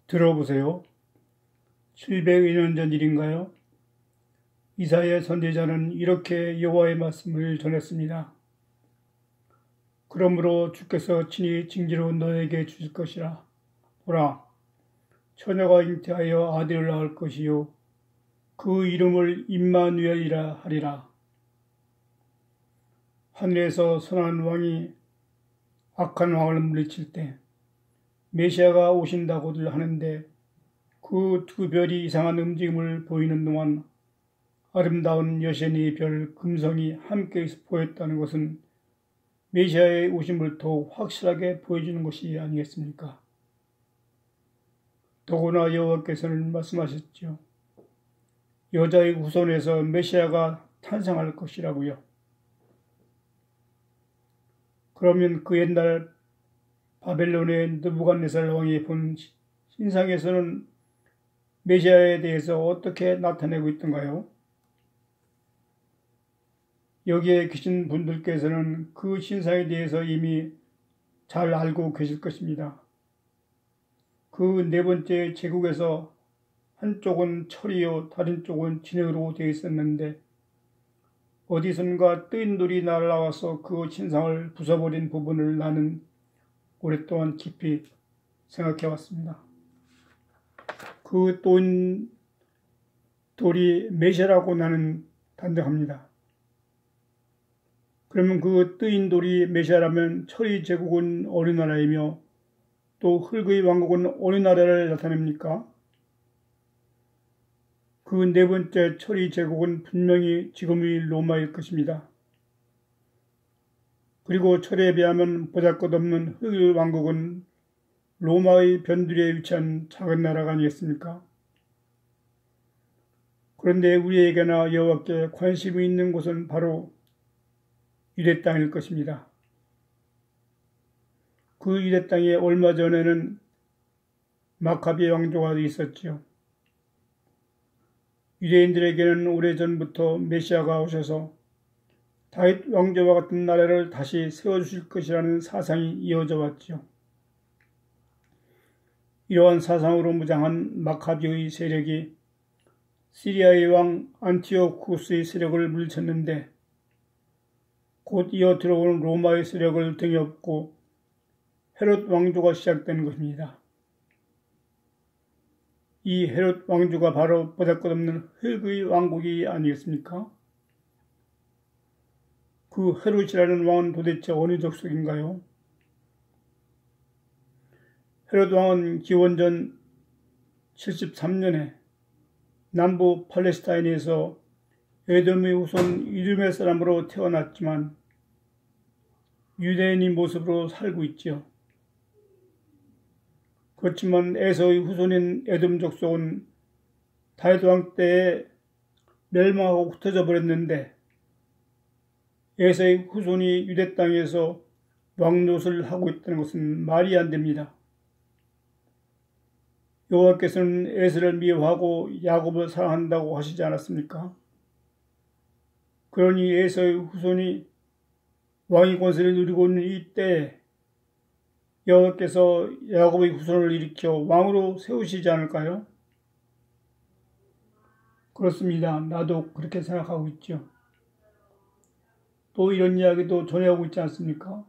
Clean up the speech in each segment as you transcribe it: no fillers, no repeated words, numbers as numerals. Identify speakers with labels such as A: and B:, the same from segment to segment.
A: 들어보세요. 700여 년 전 일인가요? 이사야 선지자는 이렇게 여호와의 말씀을 전했습니다. 그러므로 주께서 친히 징지로 너에게 주실 것이라. 보라, 처녀가 잉태하여 아들을 낳을 것이요 그 이름을 임마누엘이라 하리라. 하늘에서 선한 왕이 악한 왕을 물리칠 때 메시아가 오신다고들 하는데 그 두 별이 이상한 움직임을 보이는 동안 아름다운 여신의 별 금성이 함께 보였다는 것은 메시아의 오심을 더욱 확실하게 보여주는 것이 아니겠습니까? 더구나 여호와께서는 말씀하셨죠. 여자의 후손에서 메시아가 탄생할 것이라고요. 그러면 그 옛날 바벨론의 느부갓네살 왕이 본 신상에서는 메시아에 대해서 어떻게 나타내고 있던가요? 여기에 계신 분들께서는 그 신상에 대해서 이미 잘 알고 계실 것입니다. 그 네 번째 제국에서 한쪽은 철이요 다른 쪽은 진흙으로 되어 있었는데 어디선가 뜨인 돌이 날아와서 그 신상을 부숴버린 부분을 나는 오랫동안 깊이 생각해 왔습니다. 그 뜨인 돌이 메시아라고 나는 단정합니다. 그러면 그 뜨인 돌이 메시아라면 철의 제국은 어느 나라이며 또 흙의 왕국은 어느 나라를 나타냅니까? 그 네 번째 철의 제국은 분명히 지금의 로마일 것입니다. 그리고 철에 비하면 보잘것없는 흙의 왕국은 로마의 변두리에 위치한 작은 나라가 아니겠습니까? 그런데 우리에게나 여호와께 관심이 있는 곳은 바로 유대 땅일 것입니다. 그 유대 땅에 얼마 전에는 마카비 왕조가 있었지요. 유대인들에게는 오래전부터 메시아가 오셔서 다윗 왕조와 같은 나라를 다시 세워주실 것이라는 사상이 이어져 왔지요. 이러한 사상으로 무장한 마카비의 세력이 시리아의 왕 안티오쿠스의 세력을 물리쳤는데 곧 이어 들어오는 로마의 세력을 등에 업고 헤롯 왕조가 시작된 것입니다. 이 헤롯 왕조가 바로 보잘것없는 흙의 왕국이 아니겠습니까? 그 헤롯이라는 왕은 도대체 어느 족속인가요? 헤롯 왕은 기원전 73년에 남부 팔레스타인에서 에돔의 후손 이둠의 사람으로 태어났지만 유대인의 모습으로 살고 있지요. 그렇지만 에서의 후손인 에돔 족속은 다윗 왕 때에 멸망하고 흩어져 버렸는데 에서의 후손이 유대 땅에서 왕노릇을 하고 있다는 것은 말이 안 됩니다. 여호와께서는 에서를 미워하고 야곱을 사랑한다고 하시지 않았습니까? 그러니 에서의 후손이 왕의 권세를 누리고 있는 이 때에 여호와께서 야곱의 후손을 일으켜 왕으로 세우시지 않을까요? 그렇습니다. 나도 그렇게 생각하고 있죠. 또 이런 이야기도 전해오고 있지 않습니까?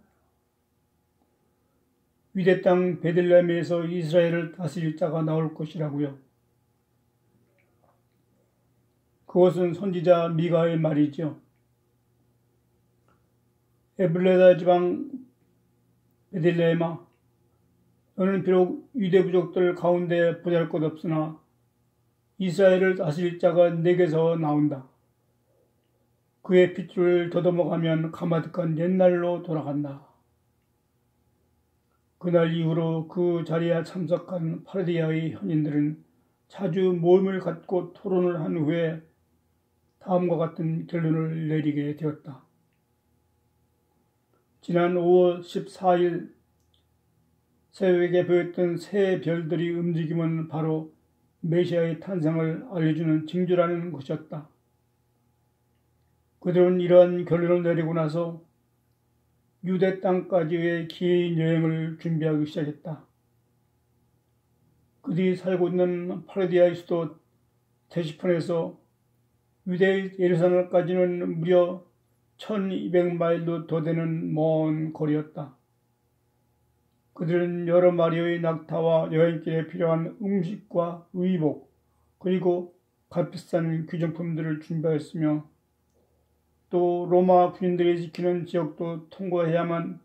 A: 유대 땅 베들레헴에서 이스라엘을 다스릴 자가 나올 것이라고요. 그것은 선지자 미가의 말이죠. 에블레다 지방 베들레헴아, 너는 비록 유대 부족들 가운데 보잘것없으나 이스라엘을 다스릴 자가 내게서 나온다. 그의 핏줄을 더듬어가면 가마득한 옛날로 돌아간다. 그날 이후로 그 자리에 참석한 파르디아의 현인들은 자주 모임을 갖고 토론을 한 후에 다음과 같은 결론을 내리게 되었다. 지난 5월 14일 새벽에 보였던 새 별들의 움직임은 바로 메시아의 탄생을 알려주는 징조라는 것이었다. 그들은 이러한 결론을 내리고 나서 유대 땅까지의 긴 여행을 준비하기 시작했다. 그들이 살고 있는 파르디아의 수도 테시폰에서 유대 예루살렘까지는 무려 1200마일도 더 되는 먼 거리였다. 그들은 여러 마리의 낙타와 여행길에 필요한 음식과 의복, 그리고 값비싼 귀정품들을 준비하였으며 또 로마 군인들이 지키는 지역도 통과해야만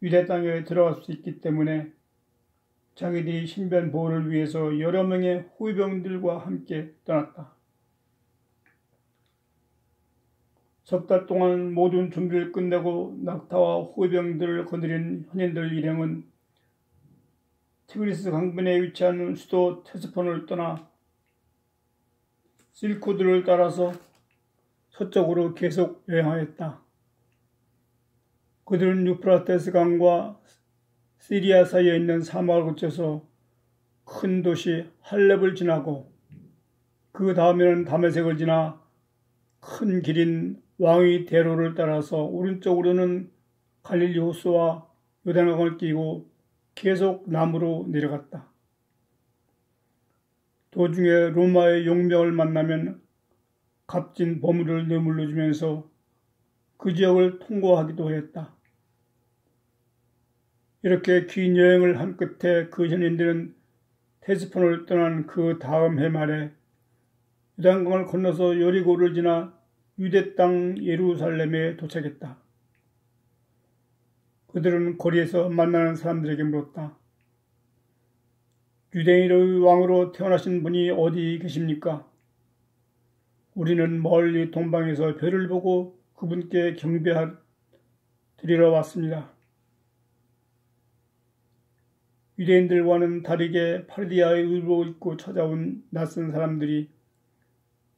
A: 유대 땅에 들어갈 수 있기 때문에 자기들이 신변 보호를 위해서 여러 명의 호위병들과 함께 떠났다. 석 달 동안 모든 준비를 끝내고 낙타와 호위병들을 거느린 현인들 일행은 티그리스 강변에 위치한 수도 테스폰을 떠나 실크로드를 따라서 서쪽으로 계속 여행하였다. 그들은 유프라테스 강과 시리아 사이에 있는 사막을 거쳐서 큰 도시 할렙을 지나고 그 다음에는 다메섹을 지나 큰 길인 왕의 대로를 따라서 오른쪽으로는 갈릴리 호수와 요단강을 끼고 계속 남으로 내려갔다. 도중에 로마의 용병을 만나면 값진 보물을 뇌물로 주면서 그 지역을 통과하기도 했다. 이렇게 긴 여행을 한 끝에 그 현인들은 테스폰을 떠난 그 다음 해 말에 요단강을 건너서 여리고를 지나 유대 땅 예루살렘에 도착했다. 그들은 거리에서 만나는 사람들에게 물었다. 유대인의 왕으로 태어나신 분이 어디 계십니까? 우리는 멀리 동방에서 별을 보고 그분께 경배드리러 왔습니다. 유대인들과는 다르게 파르디아의 의복을 입고 찾아온 낯선 사람들이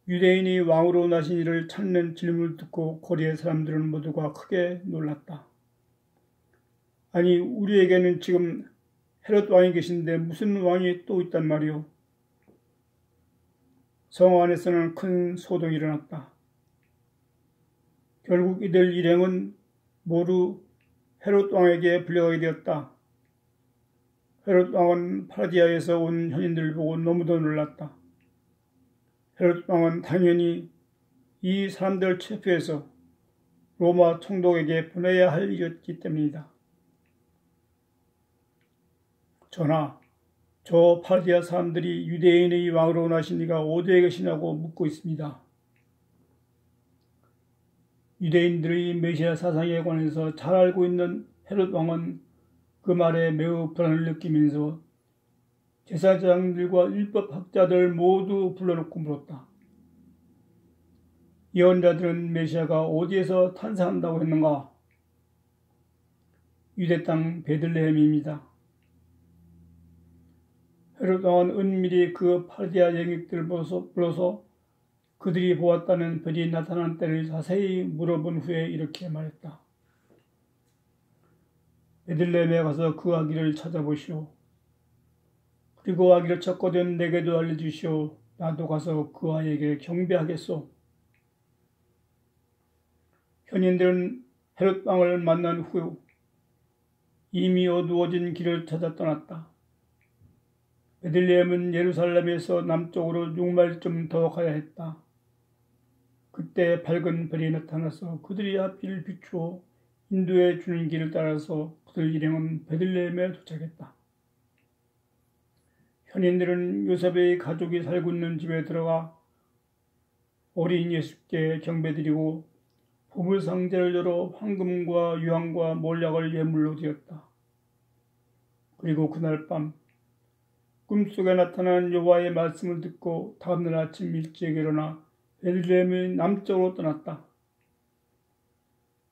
A: 유대인이 왕으로 나신 이를 찾는 질문을 듣고 거리의 사람들은 모두가 크게 놀랐다. 아니, 우리에게는 지금 헤롯 왕이 계신데 무슨 왕이 또 있단 말이오? 성 안에서는 큰 소동이 일어났다. 결국 이들 일행은 모두 헤롯 왕에게 불려가게 되었다. 헤롯 왕은 파르디아에서 온 현인들을 보고 너무도 놀랐다. 헤롯 왕은 당연히 이 사람들을 체포해서 로마 총독에게 보내야 할 일이었기 때문이다. 전하, 저 파르디아 사람들이 유대인의 왕으로 나신 이가 어디에 계시냐고 묻고 있습니다. 유대인들의 메시아 사상에 관해서 잘 알고 있는 헤롯 왕은 그 말에 매우 불안을 느끼면서 제사장들과 율법학자들 모두 불러놓고 물었다. 예언자들은 메시아가 어디에서 탄생한다고 했는가? 유대 땅 베들레헴입니다. 헤롯 왕은 은밀히 그 파르디아 영객들을 불러서 그들이 보았다는 별이 나타난 때를 자세히 물어본 후에 이렇게 말했다. 베들레헴에 가서 그 아기를 찾아보시오. 그리고 아기를 찾거든 내게도 알려주시오. 나도 가서 그 아이에게 경배하겠소. 현인들은 헤롯 왕을 만난 후 이미 어두워진 길을 찾아 떠났다. 베들레헴은 예루살렘에서 남쪽으로 6마일쯤 더 가야 했다. 그때 밝은 별이 나타나서 그들이 앞길을 비추어 인도해 주는 길을 따라서 그들 일행은 베들레헴에 도착했다. 현인들은 요셉의 가족이 살고 있는 집에 들어가 어린 예수께 경배드리고 보물상자를 열어 황금과 유황과 몰약을 예물로 드렸다. 그리고 그날 밤 꿈속에 나타난 여호와의 말씀을 듣고 다음날 아침 일찍 일어나 베들레헴의 남쪽으로 떠났다.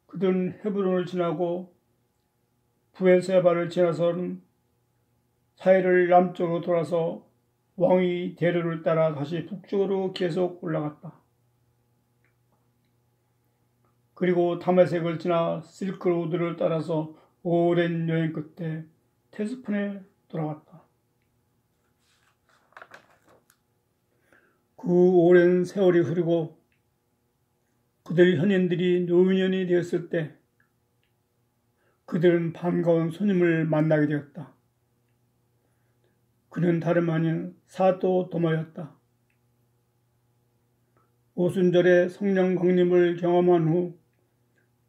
A: 그들은 헤브론을 지나고 부에세바를 지나서는 사해를 남쪽으로 돌아서 왕의 대로를 따라 다시 북쪽으로 계속 올라갔다. 그리고 다메섹을 지나 실크로드를 따라서 오랜 여행 끝에 테스폰에 돌아왔다. 그 오랜 세월이 흐르고 그들 현인들이 노년이 되었을 때 그들은 반가운 손님을 만나게 되었다. 그는 다름 아닌 사도 도마였다. 오순절에 성령 강림을 경험한 후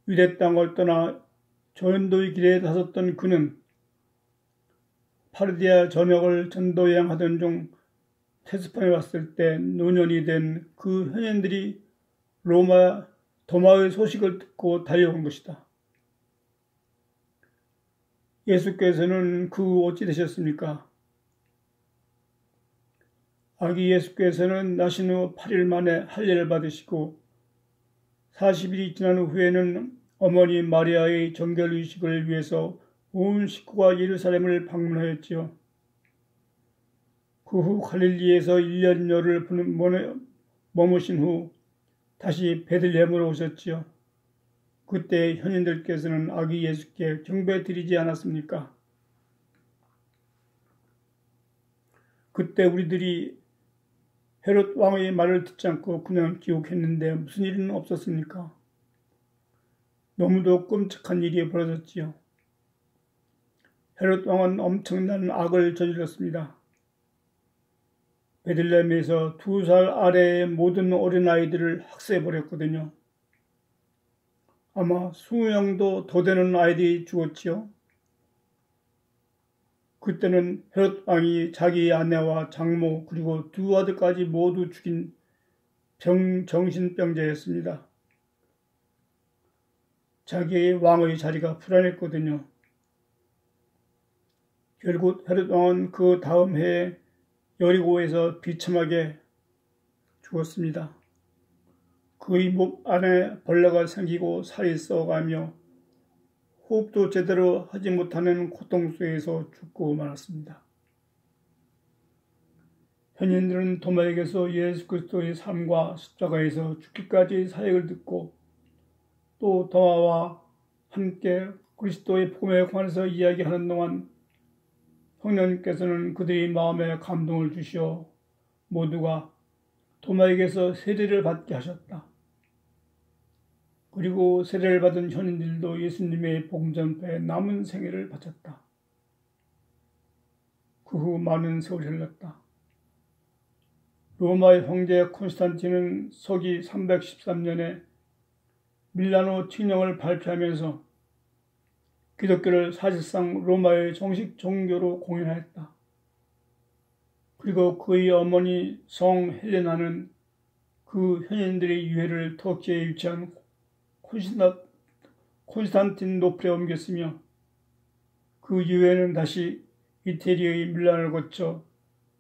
A: 유대 땅을 떠나 전도의 길에 나섰던 그는 파르디아 전역을 전도 여행하던 중 테스판에 왔을 때 노년이 된 그 현인들이 도마의 소식을 듣고 달려온 것이다. 예수께서는 어찌 되셨습니까? 아기 예수께서는 나신 후 8일 만에 할례를 받으시고 40일이 지난 후에는 어머니 마리아의 정결의식을 위해서 온 식구가 예루살렘을 방문하였지요. 그 후 갈릴리에서 1년여를 머무신 후 다시 베들레헴으로 오셨지요. 그때 현인들께서는 아기 예수께 경배 드리지 않았습니까? 그때 우리들이 헤롯 왕의 말을 듣지 않고 그냥 기옥했는데 무슨 일은 없었습니까? 너무도 끔찍한 일이 벌어졌지요. 헤롯 왕은 엄청난 악을 저질렀습니다. 베들레헴에서 2살 아래의 모든 어린아이들을 학살해버렸거든요. 아마 20명도 더 되는 아이들이 죽었지요. 그때는 헤롯 왕이 자기 아내와 장모 그리고 2 아들까지 모두 죽인 정신병자였습니다. 자기의 왕의 자리가 불안했거든요. 결국 헤롯 왕은 그 다음 해에 여리고에서 비참하게 죽었습니다. 그의 목 안에 벌레가 생기고 살이 썩어가며 호흡도 제대로 하지 못하는 고통 속에서 죽고 말았습니다. 현인들은 도마에게서 예수 그리스도의 삶과 십자가에서 죽기까지 사역을 듣고 또 도마와 함께 그리스도의 복음에 관해서 이야기하는 동안 성령님께서는 그들의 마음에 감동을 주시어 모두가 도마에게서 세례를 받게 하셨다. 그리고 세례를 받은 현인들도 예수님의 복음 전파에 남은 생애를 바쳤다. 그 후 많은 세월이 흘렀다. 로마의 황제 콘스탄틴은 서기 313년에 밀라노 칙령을 발표하면서 기독교를 사실상 로마의 정식 종교로 공인하였다. 그리고 그의 어머니 성 헬레나는 그 현인들의 유해를 터키에 위치한 콘스탄틴노플에 옮겼으며 그 유해는 다시 이태리의 밀라노를 거쳐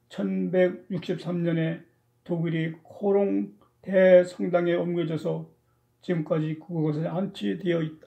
A: 1163년에 독일의 코롱 대성당에 옮겨져서 지금까지 그곳에 안치되어 있다.